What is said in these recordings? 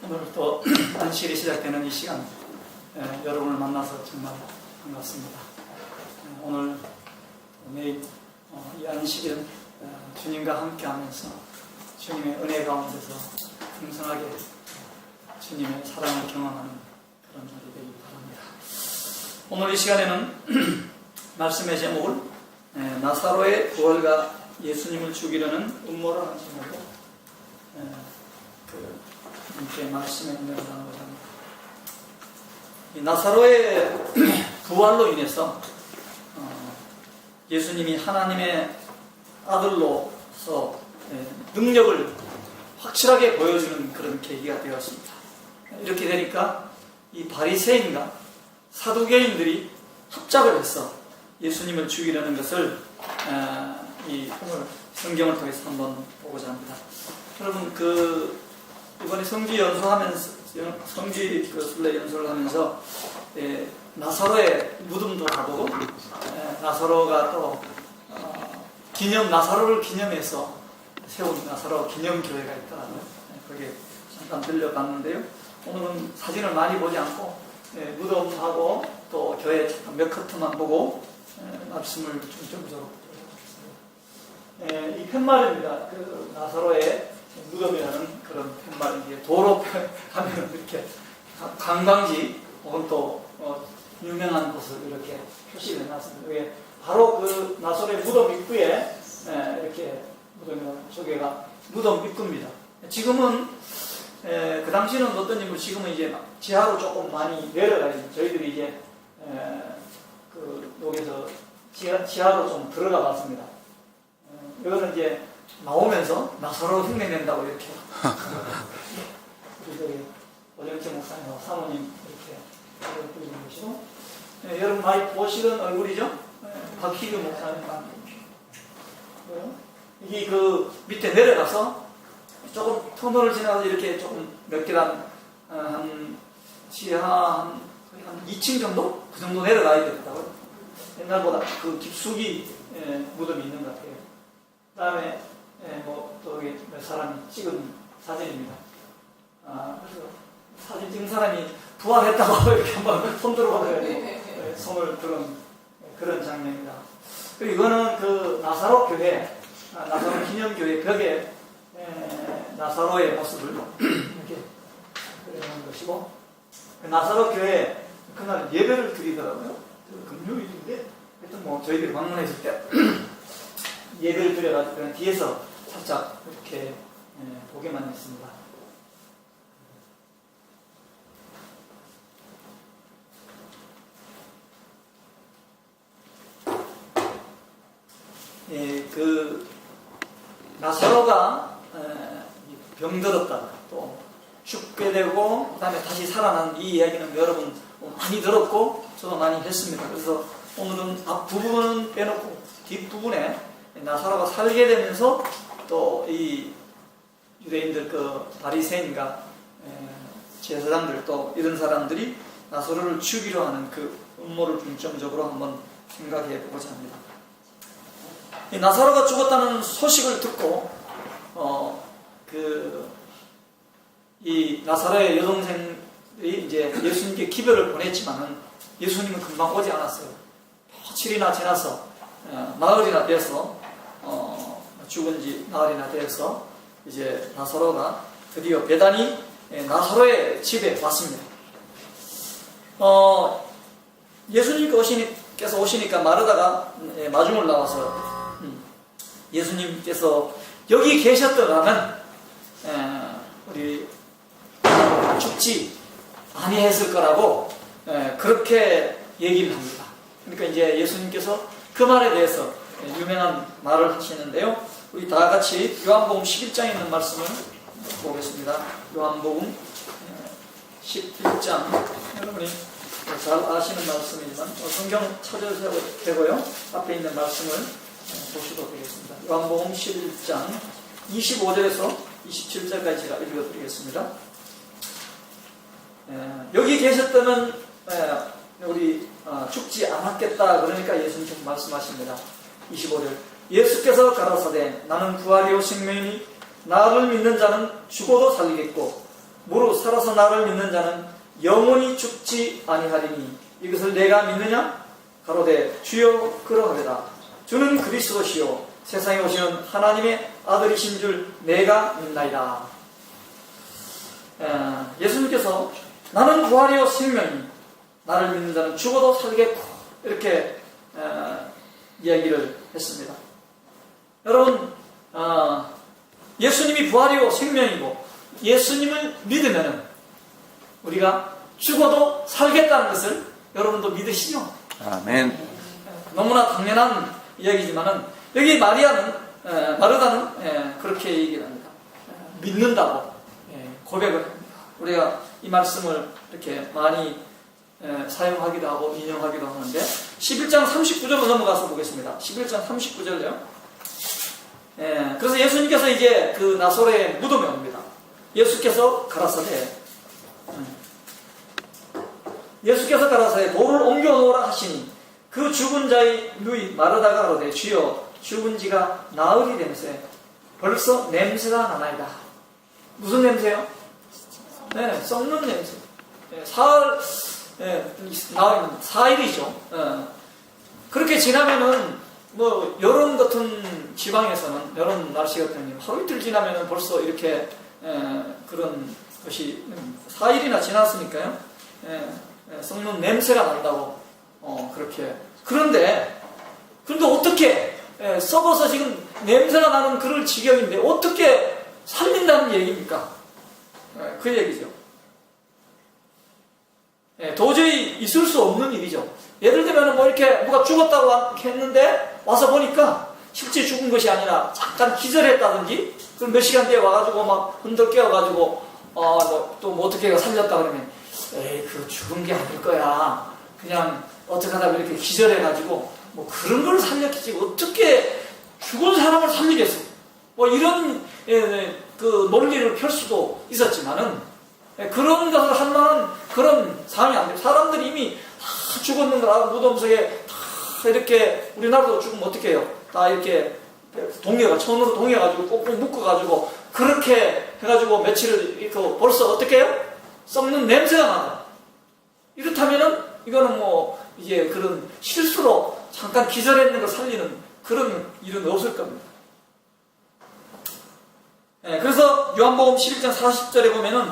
오늘 또 안식일이 시작되는 이 시간 여러분을 만나서 정말 반갑습니다. 오늘 매일 이 안식일 주님과 함께 하면서 주님의 은혜 가운데서 풍성하게 주님의 사랑을 경험하는 그런 날이 되길 바랍니다. 오늘 이 시간에는 말씀의 제목을 나사로의 부활과 예수님을 죽이려는 음모라는 제목으로 함께 말씀의 은혜를 나누고자 합니다. 이 나사로의 부활로 인해서 예수님이 하나님의 아들로서 능력을 확실하게 보여주는 그런 계기가 되었습니다. 이렇게 되니까 이 바리새인과 사두개인들이 합작을 해서 예수님을 죽이려는 것을 이 오늘 성경을 통해서 한번 보고자 합니다. 여러분 이번에 성지 연수하면서 성지 순례 연수를 하면서 나사로의 무덤도 가보고 나사로가 또 나사로를 기념해서 세운 나사로 기념교회가 있더라고요. 거기에 잠깐 들려봤는데요. 오늘은 사진을 많이 보지 않고 무덤하고 또 교회 몇 커트만 보고 말씀을 중점적으로 이 팻말입니다. 그 나사로의 무덤이라는 그런 팻말이 도로 가면 이렇게 관광지 혹은 또 유명한 곳을 이렇게 표시를 해놨습니다. 이게 바로 그 나사로의 무덤 입구에 이렇게 무덤이라는 조개가 무덤 입구입니다. 지금은 그 당시는 어떤지 지금은 이제 지하로 조금 많이 내려가요. 저희들이 이제 여기서 지하로 좀 들어가 봤습니다. 이거는 이제 나오면서 나사로 흉내낸다고 이렇게 우리 저기 오정채 목사님하고 사모님 이렇게 부르는 것이고 여러분 많이 보시던 얼굴이죠? 박희규 목사님 이게 그 밑에 내려가서 조금 터널을 지나서 이렇게 조금 몇 계단 한 지하 한 2층 정도? 그 정도 내려가야 되겠다고요. 옛날보다 그 깊숙이 무덤이 있는 것 같아요. 그 다음에 또 여기 몇 사람이 찍은 사진입니다. 그래서 사진 찍은 사람이 부활했다고 이렇게 한번 손 들어가지고 손을 들은 그런 장면입니다. 그리고 이거는 그 나사로 교회, 나사로 기념교회 벽에 나사로의 모습을 이렇게 그려놓은 것이고, 그 나사로 교회 그날 예배를 드리더라고요. 금요일인데, 하여튼 저희들이 방문했을 때 예배를 드려가지고 뒤에서 살짝 이렇게 보게만 했습니다. 그 나사로가 병들었다가 또 죽게 되고 그 다음에 다시 살아난 이 이야기는 여러분 많이 들었고 저도 많이 했습니다. 그래서 오늘은 앞부분은 빼놓고 뒷부분에 나사로가 살게 되면서 또 이 유대인들 그 바리새인과 제사장들 또 이런 사람들이 나사로를 죽이려 하는 그 음모를 중점적으로 한번 생각해 보고자 합니다. 이 나사로가 죽었다는 소식을 듣고 이 나사로의 여동생이 이제 예수님께 기별을 보냈지만은 예수님은 금방 오지 않았어요. 7일이나 지나서 나흘이나 돼서 죽은 지 나흘이나 돼서 이제 나사로가 드디어 베다니 나사로의 집에 왔습니다. 예수님께서 오시니까 마르다가 마중을 나와서 예수님께서 여기 계셨더라면 우리 죽지 아니했을 거라고 그렇게 얘기를 합니다. 그러니까 이제 예수님께서 그 말에 대해서 유명한 말을 하시는데요. 우리 다 같이 요한복음 11장에 있는 말씀을 보겠습니다. 요한복음 11장 여러분이 잘 아시는 말씀이지만 성경 찾으셔도 되고요. 앞에 있는 말씀을 보셔도 되겠습니다. 요한복음 11장 25절에서 27절까지 제가 읽어드리겠습니다. 여기 계셨다면 우리 죽지 않았겠다. 그러니까 예수님께서 말씀하십니다. 25절 예수께서 가라사대 나는 부활이요 생명이니 나를 믿는 자는 죽어도 살리겠고 무릇 살아서 나를 믿는 자는 영원히 죽지 아니하리니 이것을 내가 믿느냐? 가로되 주여 그러하리라. 주는 그리스도시요 세상에 오시는 하나님의 아들이신 줄 내가 믿나이다. 예수님께서 나는 부활이요 생명이 나를 믿는 자는 죽어도 살겠고 이렇게 이야기를 했습니다. 여러분 예수님이 부활이요 생명이고 예수님을 믿으면 우리가 죽어도 살겠다는 것을 여러분도 믿으시죠? 아멘. 너무나 당연한 이야기지만은 여기 마르다는 그렇게 얘기를 합니다. 믿는다고 고백을 합니다. 우리가 이 말씀을 이렇게 많이 사용하기도 하고 인용하기도 하는데 11장 39절로 넘어가서 보겠습니다. 11장 39절요. 그래서 예수님께서 이제 그 나사렛 무덤에 옵니다. 예수께서 가라사대 돌을 옮겨 놓으라 하시니 그 죽은 자의 누이 마르다가 가로되 주여 죽은 지가 나흘이 냄새 벌써 냄새가 나나이다. 무슨 냄새요? 썩는 냄새. 사일이죠. 그렇게 지나면은 뭐 여름 같은 지방에서는 여름 날씨 같은 하루 이틀 지나면은 벌써 이렇게 그런 것이 4일이나 지났으니까요. 썩는 냄새가 난다고 그렇게. 그런데 어떻게 썩어서 지금 냄새가 나는 그럴 지경인데 어떻게 살린다는 얘기입니까? 그 얘기죠. 도저히 있을 수 없는 일이죠. 예를 들면 뭐 이렇게 누가 죽었다고 했는데 와서 보니까 실제 죽은 것이 아니라 잠깐 기절했다든지 그럼 몇 시간 뒤에 와가지고 막 흔들 깨워가지고 또 뭐 어떻게 살렸다 그러면 그 죽은 게 아닐 거야. 그냥 어떻게 하다가 이렇게 기절해가지고 뭐 그런 걸 살렸겠지 어떻게 죽은 사람을 살리겠어. 뭐 이런 그 논리를 펼 수도 있었지만은 그런 것을 할 만한 그런 상황이 안 돼요. 사람들이 이미 다 죽었는 걸 무덤 속에 다 이렇게 우리나라도 죽으면 어떻게 해요? 다 이렇게 천으로 동여가지고 꼭꼭 묶어가지고 그렇게 해가지고 며칠을 이렇게 벌써 어떻게 해요? 썩는 냄새가 나요. 이렇다면은 이거는 뭐 이게 그런 실수로 잠깐 기절했는 걸 살리는 그런 일은 없을 겁니다. 그래서 요한복음 11장 40절에 보면은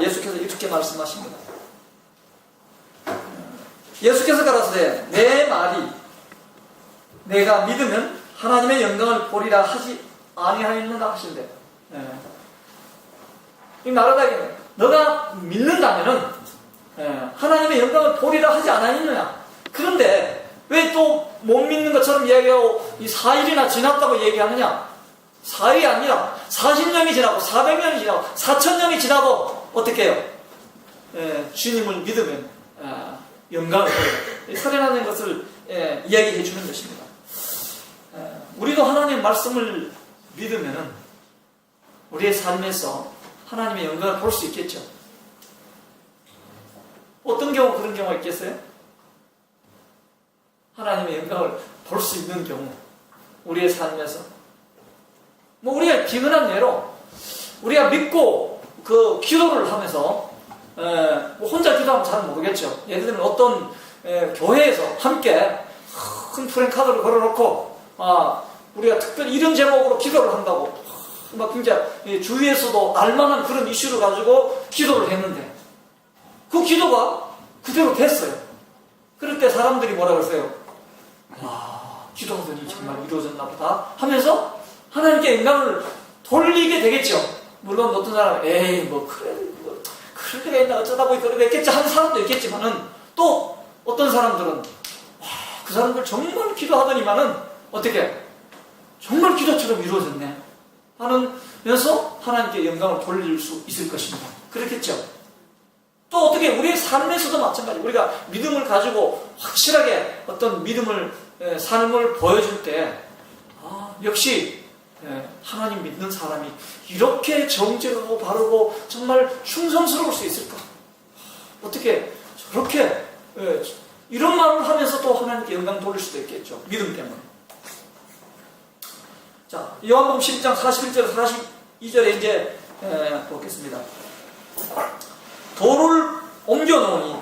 예수께서 이렇게 말씀하십니다. 예수께서 가라사대 내 말이 내가 믿으면 하나님의 영광을 보리라 하지 아니하였는가 하신대. 이 마르다에게 너가 믿는다면은 하나님의 영광을 보리라 하지 않았느냐. 그런데 왜 또 못 믿는 것처럼 이야기하고 이 4일이나 지났다고 얘기하느냐. 4일이 아니라 40년이 지나고 400년이 지나고 4000년이 지나도 어떻게 해요? 주님을 믿으면 영광을 보리라. 살인하는 것을 이야기해 주는 것입니다. 우리도 하나님의 말씀을 믿으면 우리의 삶에서 하나님의 영광을 볼 수 있겠죠. 어떤 경우 그런 경우가 있겠어요? 하나님의 영광을 볼 수 있는 경우 우리의 삶에서 뭐 우리가 비근한 예로 우리가 믿고 그 기도를 하면서 뭐 혼자 기도하면 잘 모르겠죠. 예를 들면 어떤 교회에서 함께 큰 프랭카드를 걸어놓고 우리가 특별히 이런 제목으로 기도를 한다고 막 굉장히 주위에서도 알만한 그런 이슈를 가지고 기도를 했는데 그 기도가 그대로 됐어요. 그럴 때 사람들이 뭐라 그러세요? 기도하더니 정말 이루어졌나 보다 하면서 하나님께 영광을 돌리게 되겠죠. 물론 어떤 사람은 에이 뭐 그럴 리가 있나 어쩌다 보니 그러게 했겠지 하는 사람도 있겠지만은 또 어떤 사람들은 그 사람들 정말 기도하더니만은 어떻게 정말 기도처럼 이루어졌네 하면서 하나님께 영광을 돌릴 수 있을 것입니다. 그렇겠죠. 또 어떻게 우리의 삶에서도 마찬가지. 우리가 믿음을 가지고 확실하게 어떤 믿음을 삶을 보여줄 때 역시 하나님 믿는 사람이 이렇게 정직하고 바르고 정말 충성스러울 수 있을까? 어떻게 저렇게 이런 말을 하면서 또 하나님께 영광 돌릴 수도 있겠죠. 믿음 때문에. 자, 요한복음 11장 41절 42절에 이제 보겠습니다. 돌을 옮겨 놓으니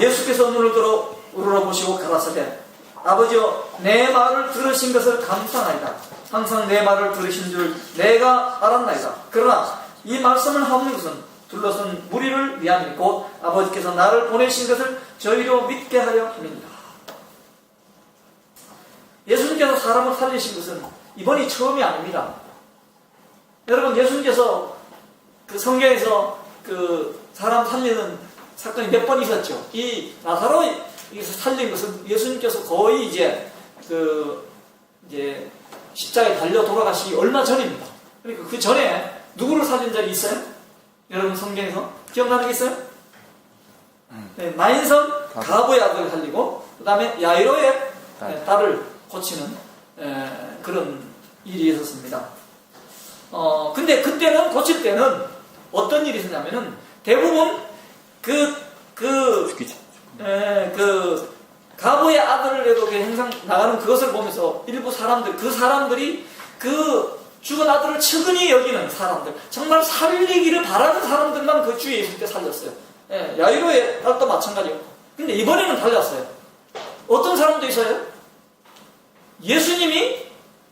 예수께서 눈을 들어 우러러보시고 가라사대 아버지여 내 말을 들으신 것을 감사하나이다. 항상 내 말을 들으신 줄 내가 알았나이다. 그러나 이 말씀을 하는 것은 둘러선 무리를 위함이니 곧 아버지께서 나를 보내신 것을 저희로 믿게 하려 함입니다. 예수님께서 사람을 살리신 것은 이번이 처음이 아닙니다. 여러분, 예수님께서 그 성경에서 그 사람 살리는 사건이 몇 번 있었죠. 이 나사로 살린 것은 예수님께서 거의 이제 십자가에 달려 돌아가시기 얼마 전입니다. 그러니까 그 전에 누구를 살린 적이 있어요? 여러분 성경에서 기억나는 게 있어요? 네, 나인성 가부의 아들을 살리고 그 다음에 야이로의 딸을 고치는 그런 일이 있었습니다. 근데 그때는 고칠 때는 어떤 일이 있었냐면은 대부분 가부의 아들을 행상 나가는 그것을 보면서 일부 사람들, 그 사람들이 그 죽은 아들을 측은히 여기는 사람들, 정말 살리기를 바라는 사람들만 그 주위에 있을 때 살렸어요. 야이로의 딸도 마찬가지였고. 근데 이번에는 달랐어요. 어떤 사람도 있어요? 예수님이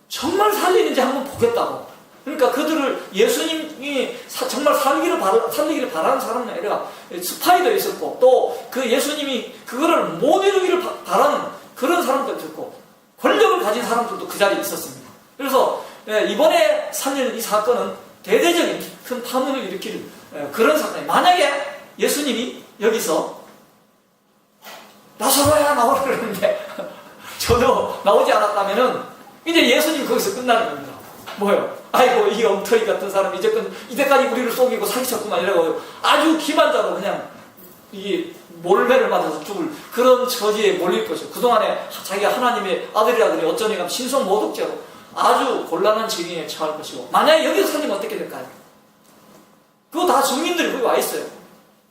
정말 살리는지 한번 보겠다고. 그러니까 그들을 예수님이 정말 살리기를 바라는 사람이 아니라 스파이도 있었고 또 그 예수님이 그거를 못 이루기를 바라는 그런 사람도 있었고 권력을 가진 사람들도 그 자리에 있었습니다. 그래서 이번에 살리는 이 사건은 대대적인 큰 파문을 일으킬 그런 사건이에요. 만약에 예수님이 여기서 나사로야 나오라 그러는데 저도 나오지 않았다면은 이제 예수님 거기서 끝나는 겁니다. 뭐요? 아이고 이 엉터리 같은 사람 이제까지 우리를 속이고 사기쳤구만 이러고 아주 기만자로 그냥 이 몰매를 맞아서 죽을 그런 처지에 몰릴 것이고 그동안에 자기가 하나님의 아들이라더니 어쩌니까 신성모독죄로 아주 곤란한 지경에 처할 것이고 만약에 여기서 살리면 어떻게 될까요? 그거 다 증인들이 거기 와 있어요.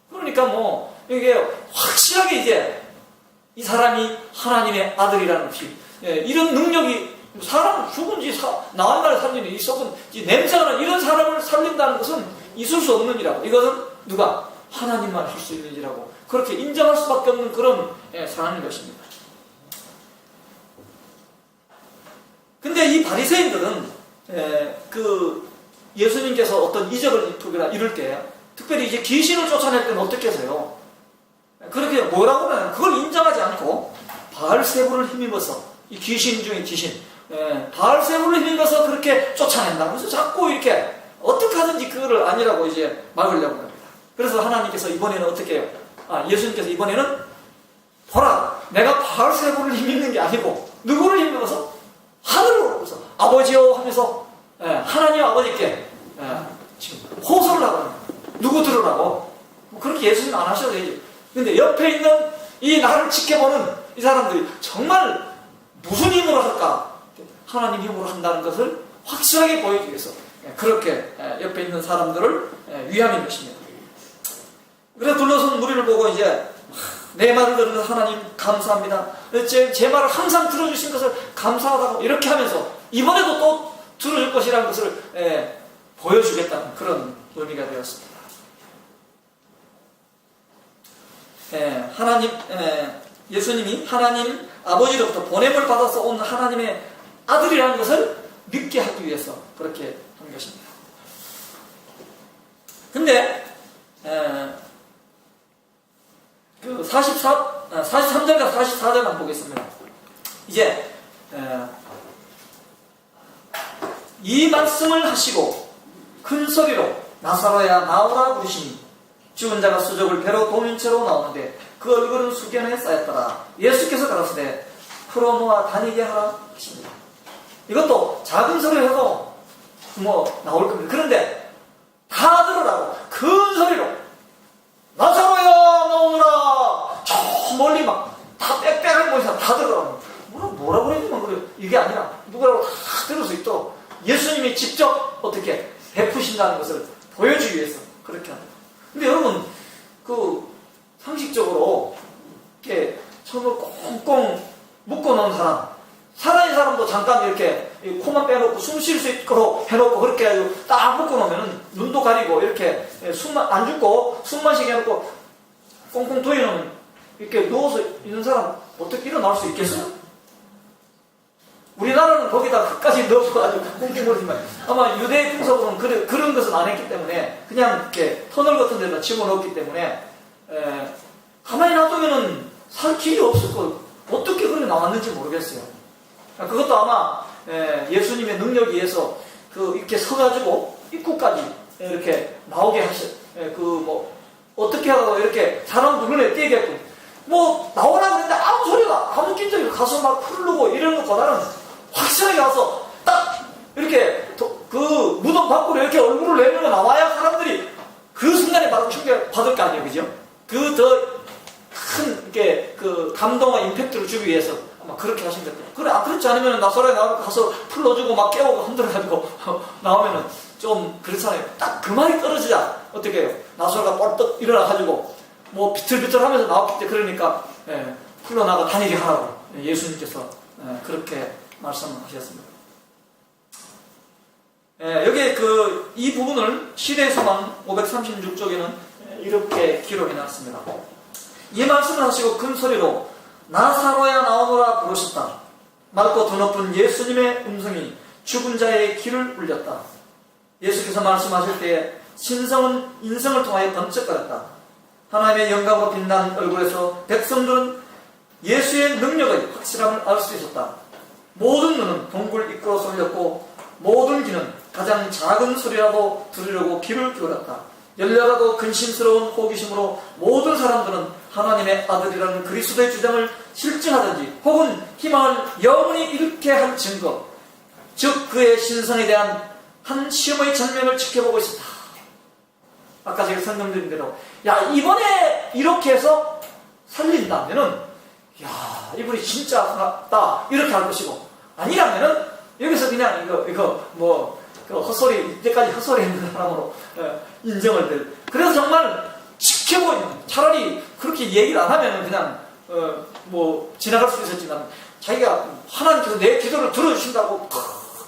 그러니까 뭐 이게 확실하게 이제 이 사람이 하나님의 아들이라는 것이 이런 능력이 사람 죽은지 나한 날에 살리는 이 썩은 이 냄새가 나는 이런 사람을 살린다는 것은 있을 수 없는 일이라고. 이것은 누가? 하나님만 할 수 있는 일이라고 그렇게 인정할 수밖에 없는 그런 상황인 것입니다. 근데 이 바리새인들은 그 예수님께서 어떤 이적을 이룰 때 특별히 이제 귀신을 쫓아낼 때는 어떻게 하세요? 그렇게 뭐라고 하면 그걸 인정하지 않고 바알세불을 힘입어서 이 귀신 중에 귀신 바알세불을 힘입어서 그렇게 쫓아낸다. 그래서 자꾸 이렇게 어떻게 하든지 그거를 아니라고 이제 막으려고 합니다. 그래서 하나님께서 이번에는 어떻게 해요? 예수님께서 이번에는 보라, 내가 바알세불을 힘입는 게 아니고 누구를 힘입어서 하늘로 올라서 아버지요 하면서 하나님 아버지께 지금 호소를 하고 합니다. 누구 들으라고? 그렇게 예수님 안 하셔도 되죠. 근데 옆에 있는 이 나를 지켜보는 이 사람들이 정말 무슨 힘으로 할까? 하나님 힘으로 한다는 것을 확실하게 보여주기 위해서 그렇게 옆에 있는 사람들을 위함인 것입니다. 그래서 둘러선 무리를 보고 이제 내 말을 들으면서 하나님 감사합니다. 제 말을 항상 들어주신 것을 감사하다고 이렇게 하면서 이번에도 또 들어줄 것이라는 것을 보여주겠다는 그런 의미가 되었습니다. 예수님이 하나님 아버지로부터 보냄을 받아서 온 하나님의 아들이라는 것을 믿게 하기 위해서 그렇게 한 것입니다. 근데 그 43절과 44절 한번 보겠습니다. 이제 이 말씀을 하시고 큰 소리로 나사로야 나오라 부르시니 죽은 자가 수족을 배로 도민 채로 나오는데 그 얼굴은 수견에 쌓였더라. 예수께서 가라사대 풀어놓아 다니게 하라 하십니다. 이것도 작은 소리로 해도 뭐 나올 겁니다. 그런데 다 들으라고 큰 소리로 나사로야 나오느라 저 멀리 막 다 빽빽하게 보이는 사람 다 들으라고. 뭐라 그러지만 그래 이게 아니라 누구라고 다 들을 수 있도록 예수님이 직접 어떻게 베푸신다는 것을 보여주기 위해서 그렇게 합니다. 근데 여러분 그 상식적으로 이렇게 손을 꽁꽁 묶어놓은 사람 살아있는 사람도 잠깐 이렇게 코만 빼놓고 숨 쉴 수 있도록 해놓고 그렇게 해가지고 딱 묶어놓으면은 눈도 가리고 이렇게 숨만 안 죽고 숨만 쉬게 해놓고 꽁꽁 조여놓으면 이렇게 누워서 있는 사람 어떻게 일어날 수 있겠어요? 우리나라는 거기다 끝까지 넣어가지고 꽁꽁거리지만 아마 유대 풍속으로는 그런 것은 안 했기 때문에 그냥 이렇게 터널 같은 데다 집어넣었기 때문에 가만히 놔두면은 살 길이 없을 거 어떻게 그렇게 나왔는지 모르겠어요. 그것도 아마 예수님의 능력에 의해서 이렇게 서가지고 입구까지 이렇게 나오게 어떻게 하고 이렇게 사람들 눈에 띄게끔 나오라 그랬는데 아무 소리가 아무 긴장이 가서 막 흐르고 이런 것보다는 확실하게 와서 딱 이렇게 그 무덤 밖으로 이렇게 얼굴을 내밀고 나와야 사람들이 그 순간에 바로 충격 받을 거 아니에요, 그죠? 그 더 큰 이렇게 그 감동과 임팩트를 주기 위해서 아마 그렇게 하신 것 같아요. 그래, 그렇지 않으면 나사로에 가서 풀러주고 막 깨우고 흔들어가지고 나오면은 좀 그렇잖아요. 딱 그 말이 떨어지자 어떻게 해요? 나사로가 뻘떡 일어나가지고 비틀비틀 하면서 나왔기 때문에 그러니까 풀러나가 다니게 하라고 예수님께서 그렇게 말씀하셨습니다. 여기 이 부분을 시대의 소망 536쪽에는 이렇게 기록해 놨습니다. 이 말씀을 하시고 큰 소리로 나사로야 나오너라 부르셨다. 맑고 드높은 예수님의 음성이 죽은 자의 귀를 울렸다. 예수께서 말씀하실 때에 신성은 인성을 통하여 번쩍거렸다. 하나님의 영광으로 빛난 얼굴에서 백성들은 예수의 능력의 확실함을 알 수 있었다. 모든 눈은 동굴 입구로 쏠렸고 모든 귀는 가장 작은 소리라도 들으려고 귀를 기울였다. 열렬하고 근심스러운 호기심으로 모든 사람들은 하나님의 아들이라는 그리스도의 주장을 실증하든지 혹은 희망을 영원히 잃게 한 증거, 즉 그의 신성에 대한 한 시험의 장면을 지켜보고 있었다. 아까 제가 설명드린 대로 이번에 이렇게 해서 살린다면은 이분이 진짜 같다 이렇게 할 것이고, 아니라면은 여기서 그냥 헛소리, 이때까지 헛소리 했는 사람으로 인정을 될. 그래서 정말 지켜보는, 차라리 그렇게 얘기를 안 하면은 그냥 지나갈 수 있었지만 자기가 하나님께서 내 기도를 들어주신다고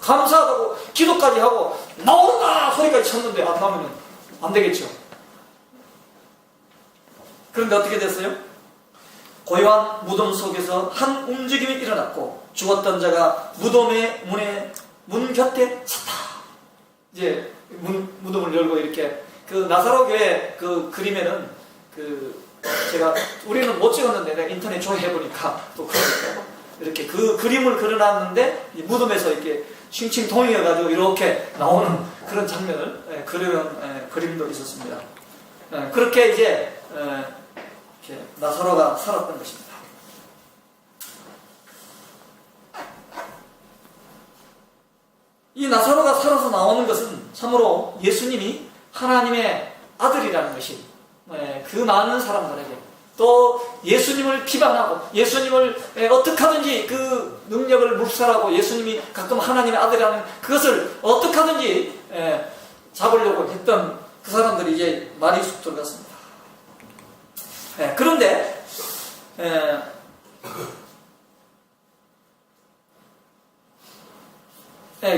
감사하다고 기도까지 하고 나온다 소리까지 쳤는데 안 나오면 안 되겠죠. 그런데 어떻게 됐어요? 고요한 무덤 속에서 한 움직임이 일어났고 죽었던 자가 무덤의 문 곁에 섰다. 이제 무덤을 열고 이렇게 나사로 교회 그림에는 우리는 못 찍었는데 내가 인터넷 조회해보니까 또 이렇게 그 그림을 그려놨는데 무덤에서 이렇게 칭칭통이어가지고 이렇게 나오는 그런 장면을 그리는 그림도 있었습니다. 그렇게 이제 이렇게 나사로가 살았던 것입니다. 이 나사로가 살아서 나오는 것은 참으로 예수님이 하나님의 아들이라는 것이 그 많은 사람들에게, 또 예수님을 비방하고 예수님을 어떻게 하든지 그 능력을 묵살하고 예수님이 가끔 하나님의 아들이라는 그것을 어떻게 하든지 잡으려고 했던 그 사람들이 이제 말이 쑥 들어갔습니다. 그런데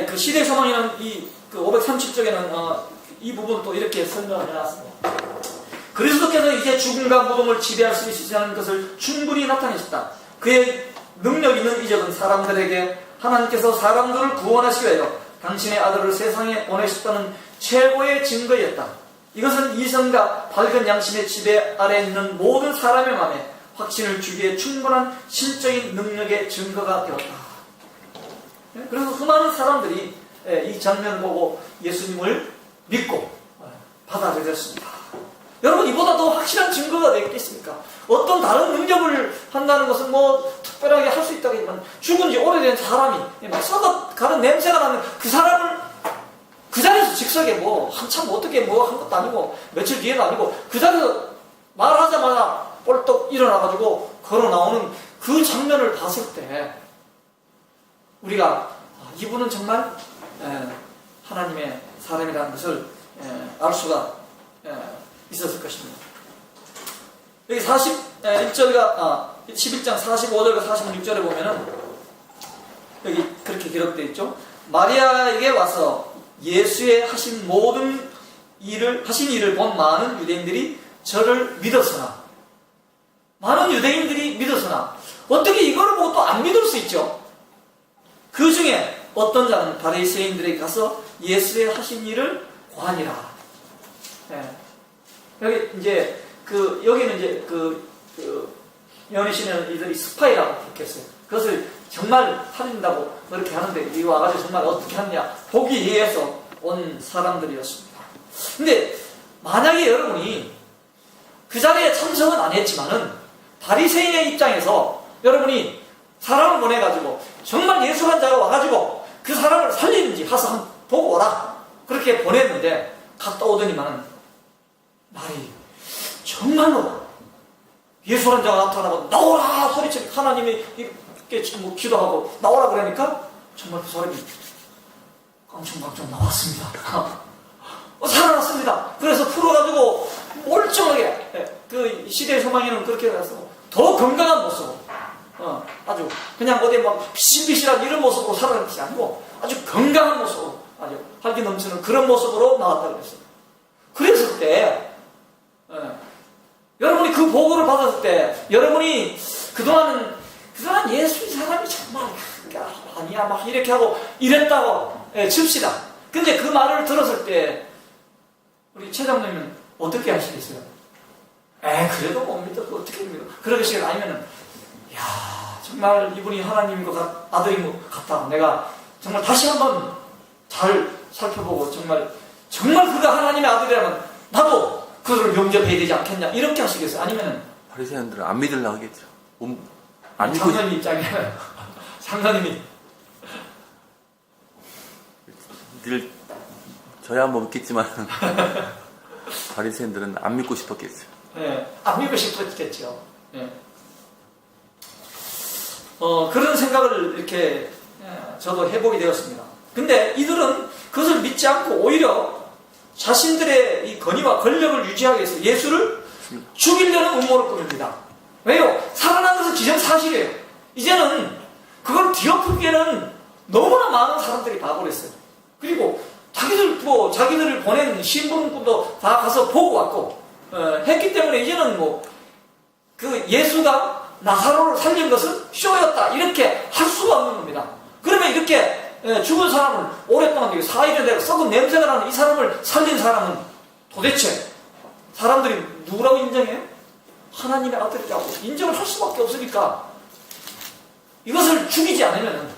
그 시대 소망에는 이 537쪽에는 이 부분 또 이렇게 설명을 해놨습니다. 그리스도께서 이제 죽음과 무덤을 지배할 수 있으시다는 것을 충분히 나타내셨다. 그의 능력 있는 이적은 사람들에게 하나님께서 사람들을 구원하시기 위하여 당신의 아들을 세상에 보내셨다는 최고의 증거였다. 이것은 이성과 밝은 양심의 지배 아래 있는 모든 사람의 마음에 확신을 주기에 충분한 신적인 능력의 증거가 되었다. 그래서 수많은 사람들이 이 장면을 보고 예수님을 믿고 받아들였습니다. 여러분, 이보다 더 확실한 증거가 되겠습니까? 어떤 다른 능력을 한다는 것은 특별하게 할 수 있다기만, 죽은 지 오래된 사람이 막 썩어가는 냄새가 나면 그 사람을 그 자리에서 즉석에 한참 어떻게 한 것도 아니고 며칠 뒤에도 아니고 그 자리에서 말하자마자 뻘떡 일어나가지고 걸어 나오는 그 장면을 봤을 때 우리가 이분은 정말 하나님의 사람이라는 것을 알 수가 있었을 것입니다. 여기 11장 45절과 46절에 보면은 여기 그렇게 기록되어 있죠. 마리아에게 와서 예수의 하신 모든 일을 본 많은 유대인들이 저를 믿었으나, 많은 유대인들이 믿었으나 어떻게 이거를 보고 또 안 믿을 수 있죠? 그 중에 어떤 자는 바리새인들에게 가서 예수의 하신 일을 고하니라. 예. 여기 이제 여기는 이제 연희씨는 이들이 스파이라고 그렇게 했어요. 그것을 정말 살린다고 그렇게 하는데 이 와가지고 정말 어떻게 하느냐 보기 위해서 온 사람들이었습니다. 근데 만약에 여러분이 그 자리에 참석은 안 했지만은 바리새인의 입장에서 여러분이 사람을 보내가지고 정말 예수란 자가 와가지고 그 사람을 살리는지 가서 한번 보고 오라 그렇게 보냈는데 갔다 오더니만은 말이 정말로 예수란 자가 나타나고 나오라 소리치고 하나님이 이렇게 뭐 기도하고 나오라 그러니까 정말 그 사람이 깡총깡총 나왔습니다. 살아났습니다. 그래서 풀어가지고 멀쩡하게 그 시대의 소망에는 그렇게 해서 더 건강한 모습으로 아주 그냥 어디 막 비실비실한 이런 모습으로 살아남지 않고 아주 건강한 모습으로 아주 활기 넘치는 그런 모습으로 나왔다고 그랬어요. 그랬을 때 여러분이 그 보고를 받았을 때 여러분이 그동안 예수 사람이 정말 아니야 막 이렇게 하고 이랬다고 칩시다. 근데 그 말을 들었을 때 우리 최장로님은 어떻게 하시겠어요? 그래도 못 믿어. 어떻게 믿어? 그러시겠어요? 아니면은 야 정말 이분이 하나님인 것 아들인 것 같다. 내가 정말 다시 한번 잘 살펴보고 정말 그가 하나님의 아들이라면 나도 그를 용접해야 되지 않겠냐 이렇게 하시겠어요? 아니면은 바리새인들은 안 믿으려고 하겠죠. 안 믿고 장로님 입장에는 장로님이 늘 저야 뭐 믿겠지만 바리새인들은 안 믿고 싶었겠죠. 안 믿고 싶었겠죠. 그런 생각을 이렇게 저도 해보게 되었습니다. 근데 이들은 그것을 믿지 않고 오히려 자신들의 이 권위와 권력을 유지하기 위해서 예수를 죽이려는 음모를 꾸밉니다. 왜요? 살아난 것은 기정사실이에요. 이제는 그걸 뒤엎기에는 너무나 많은 사람들이 봐버렸어요. 그리고 자기들을 보낸 신분도 다 가서 보고 왔고 했기 때문에 이제는 그 예수가 나사로를 살린 것은 쇼였다 이렇게 할 수가 없는 겁니다. 그러면 이렇게 죽은 사람을 오랫동안 사일에 내가 썩은 냄새가 나는 이 사람을 살린 사람은 도대체 사람들이 누구라고 인정해요? 하나님의 아들이라고 인정을 할 수밖에 없으니까 이것을 죽이지 않으면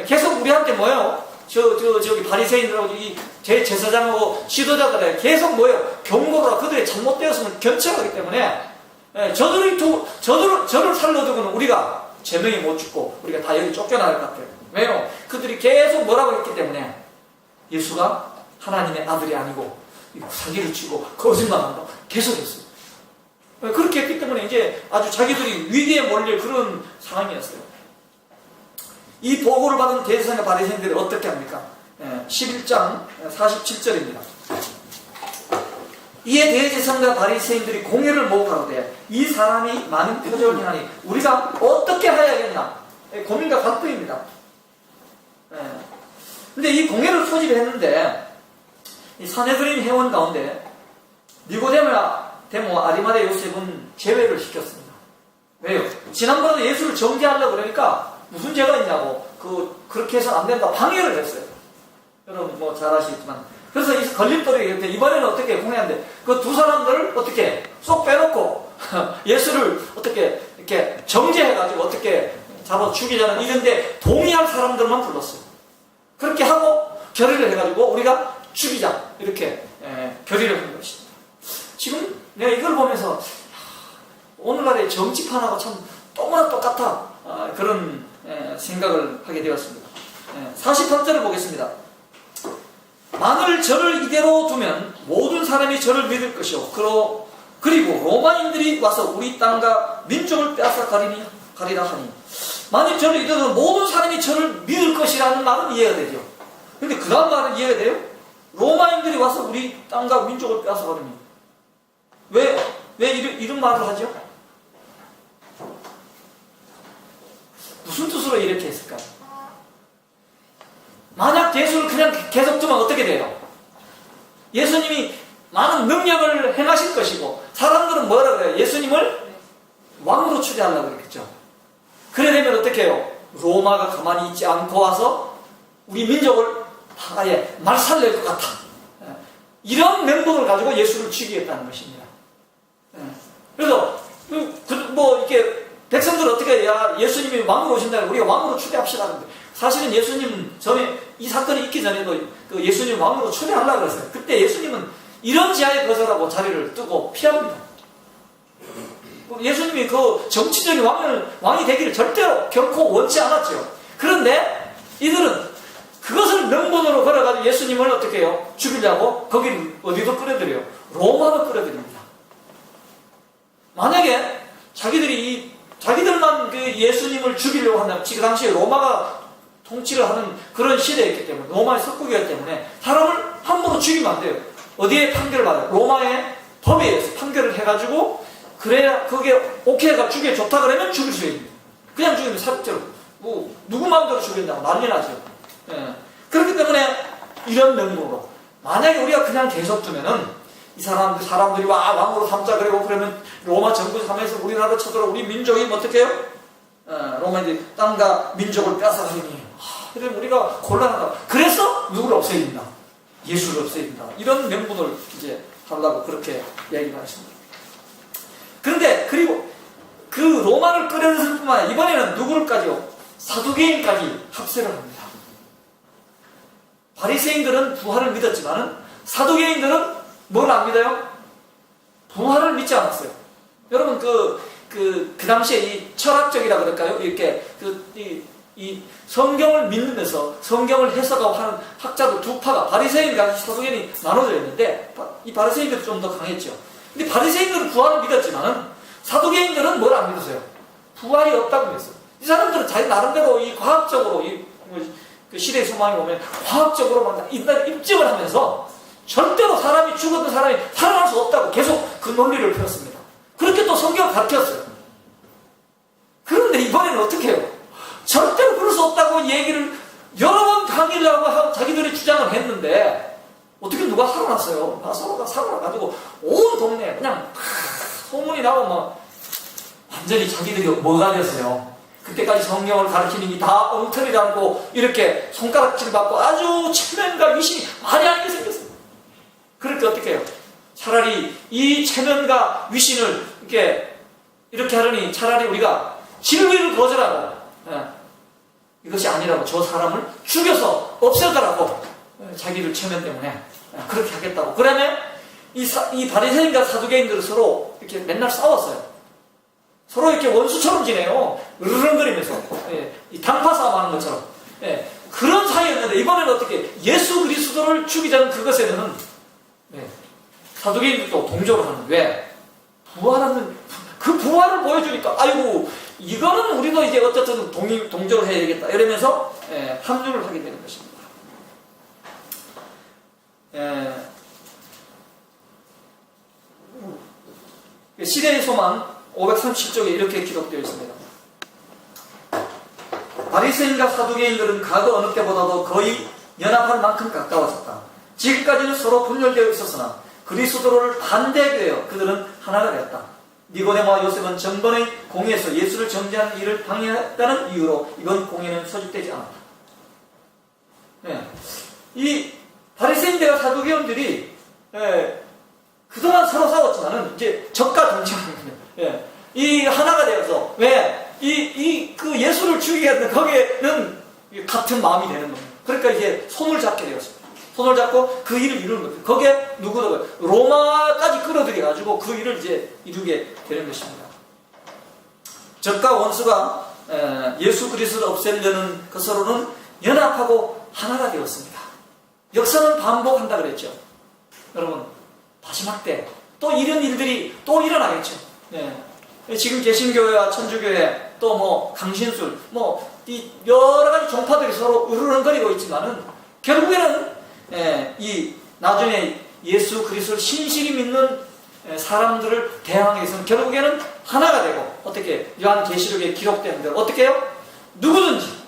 계속 우리한테 뭐예요? 저기 바리새인들하고 이 제사장하고 지도자들에 계속 뭐예요? 경고를 하고 그들의 잘못되었음을 견책하기 때문에 저를 살려두고는 우리가 제명이 못 죽고 우리가 다 여기 쫓겨날 것 같아요. 왜요? 그들이 계속 뭐라고 했기 때문에 예수가 하나님의 아들이 아니고 사기를 치고 거짓말한다 계속 했어요. 그렇게 했기 때문에 이제 아주 자기들이 위기에 몰릴 그런 상황이었어요. 이 보고를 받은 대제사장과 바리새인들이 어떻게 합니까? 11장 47절입니다. 이에 대제사장과 바리새인들이 공회를 모으고 가로되 이 사람이 많은 표적을 행하니 우리가 어떻게 하야겠나 고민과 갈등입니다. 근데 이 공회를 소집했는데 이 산헤드린 회원 가운데 니고데모와 아리마대 요셉은 제외를 시켰습니다. 왜요? 지난번에 예수를 정죄하려고 그러니까 무슨 죄가 있냐고 그렇게 해서는 안 된다 방해를 했어요. 여러분 잘 아시겠지만 그래서 이 걸림돌이 이번에는 어떻게 공회하는데 그 두 사람들을 어떻게 쏙 빼놓고 예수를 어떻게 이렇게 정죄해가지고 어떻게 잡아 죽이자는 이런데 동의할 사람들만 불렀어요. 그렇게 하고 결의를 해가지고 우리가 죽이자 이렇게 결의를 한 것입니다. 지금 내가 이걸 보면서 오늘날의 정치판하고 참 너무나 똑같아 그런 생각을 하게 되었습니다. 48절을 보겠습니다. 만일 저를 이대로 두면 모든 사람이 저를 믿을 것이요 그리고 로마인들이 와서 우리 땅과 민족을 빼앗아 가리라 하니 만일 저를 이대로 두면 모든 사람이 저를 믿을 것이라는 말은 이해가 되죠. 근데 그 다음 말은 이해가 돼요? 로마인들이 와서 우리 땅과 민족을 빼앗아 가리니 왜 이런 말을 하죠? 무슨 뜻으로 이렇게 했을까요? 만약 예수를 그냥 계속 두면 어떻게 돼요? 예수님이 많은 능력을 행하실 것이고 사람들은 뭐라 그래요? 예수님을 왕으로 추대하려고 그랬겠죠. 그래 되면 어떻게 해요? 로마가 가만히 있지 않고 와서 우리 민족을 다 아예 말살낼 것 같아. 이런 멘붕을 가지고 예수를 죽이겠다는 것입니다. 그래서 뭐 이렇게 백성들은 어떻게 해야 예수님이 왕으로 오신다면 우리가 왕으로 추대합시다 하는데 사실은 예수님 전에 이 사건이 있기 전에도 그 예수님 왕으로 추대하려고 그랬어요. 그때 예수님은 이런 지하에 거절하고 자리를 뜨고 피합니다. 예수님이 그 정치적인 왕이 되기를 절대로 결코 원치 않았죠. 그런데 이들은 그것을 명분으로 걸어가지고 예수님을 어떻게 해요? 죽이려고 거기를 어디도 끌어들여요? 로마로 끌어들입니다. 만약에 자기들만 그 예수님을 죽이려고 한다면 지금 당시에 로마가 통치를 하는 그런 시대였기 때문에 로마의 석국이었기 때문에 사람을 함부로 죽이면 안 돼요. 어디에 판결을 받아요? 로마의 법에 의해서 판결을 해가지고 그래야 그게 오케이가 죽여 좋다 그러면 죽일 수 있는. 그냥 죽이면 사적으로 뭐 누구 마음대로 죽인다고 난리 나죠. 예. 그렇기 때문에 이런 명목으로 만약에 우리가 그냥 계속 두면은 이 사람들이 와 왕으로 삼자 그러고 그러면 로마 정부 삼에서 우리나라 쳐들어 우리 민족이 어떻게 해요? 로마인들이 땅과 민족을 뺏어가니 그러면 우리가 곤란하다. 그래서 누구를 없애야 된다? 예수를 없애야 된다. 이런 명분을 이제 하려고 그렇게 얘기를 하십니다. 그런데 그리고 그 로마를 끌어들일 뿐만 아니라 이번에는 누구를까지요? 사두개인까지 합세를 합니다. 바리새인들은 부활을 믿었지만은 사두개인들은 뭘 안 믿어요? 부활을 믿지 않았어요. 여러분 그 당시에 이 철학적이라 그럴까요? 이렇게 이 성경을 믿으면서 성경을 해석하고 하는 학자들 두 파가 바리새인과 사두개인이 나눠져 있는데 이 바리새인들이 좀 더 강했죠. 근데 바리새인들은 부활을 믿었지만은 사두개인들은 뭘 안 믿었어요? 부활이 없다고 믿었어요. 이 사람들은 자기 나름대로 이 과학적으로 그 시대의 소망이 오면 과학적으로 일단 입증을 하면서 절대로 사람이 죽었던 사람이 살아날 수 없다고 계속 그 논리를 펴었습니다. 그렇게 또 성경을 가르쳤어요. 그런데 이번에는 어떻게 해요? 절대로 그럴 수 없다고 얘기를 여러 번 강의를 하고 자기들이 주장을 했는데 어떻게 누가 살아났어요? 살아나가지고 온 동네에 그냥 소문이 나고 막 완전히 자기들이 뭐가 됐어요? 그때까지 성경을 가르치는 게 다 엉터리지 않고 이렇게 손가락질 받고 아주 체면과 위신이 말이 아니게 생겼어요. 그렇게 어떻게 해요? 차라리 이 체면과 위신을 이렇게 하려니 차라리 우리가 진리를 거절하고 이것이 아니라고 저 사람을 죽여서 없애더라고 자기들 체면 때문에 그렇게 하겠다고. 그러면 이 바리새인과 사두개인들은 서로 이렇게 맨날 싸웠어요. 서로 이렇게 원수처럼 지내요. 으르렁거리면서 이 당파 싸움하는 것처럼 그런 사이였는데 이번에는 어떻게 예수 그리스도를 죽이자는 그것에는 사두개인들도 동조를 하는. 왜? 부활하는 그 부활을 보여주니까 아이고 이거는 우리도 이제 어쨌든 동조를 해야 되겠다 이러면서 합류를 하게 되는 것입니다. 시대의 소망 537쪽에 이렇게 기록되어 있습니다. 바리새인과 사두개인들은 과거 어느 때보다도 거의 연합할 만큼 가까워졌다. 지금까지는 서로 분열되어 있었으나 그리스도를 반대하여 그들은 하나가 되었다. 니고데모와 요셉은 전번의 공회에서 예수를 정죄하는 일을 방해했다는 이유로 이번 공회는 소집되지 않았다. 이 바리새인들과 사두개인들이 그동안 서로 싸웠지만은 이제 적과 동치하는 거예요. 이 하나가 되어서 왜? 그 예수를 죽이게 하는 거기에는 같은 마음이 되는 거예요. 그러니까 이제 손을 잡게 되었습니다. 손을 잡고 그 일을 이루는 거예요. 거기에 누구도 로마까지 끌어들여가지고 그 일을 이제 이루게 되는 것입니다. 적과 원수가 예수 그리스도를 없애려는 것으로는 연합하고 하나가 되었습니다. 역사는 반복한다 그랬죠. 여러분 마지막 때 또 이런 일들이 또 일어나겠죠. 지금 개신교회와 천주교회 또 뭐 강신술 이 여러 가지 종파들이 서로 으르렁거리고 있지만은 결국에는 이 나중에 예수 그리스도를 신실히 믿는 사람들을 대항하기 위해서는 결국에는 하나가 되고 어떻게 요한계시록에 기록된 대로 어떻게 해요? 누구든지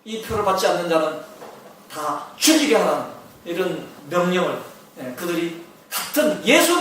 이 표를 받지 않는 자는 다 죽이게 하라는 이런 명령을 그들이 같은 예수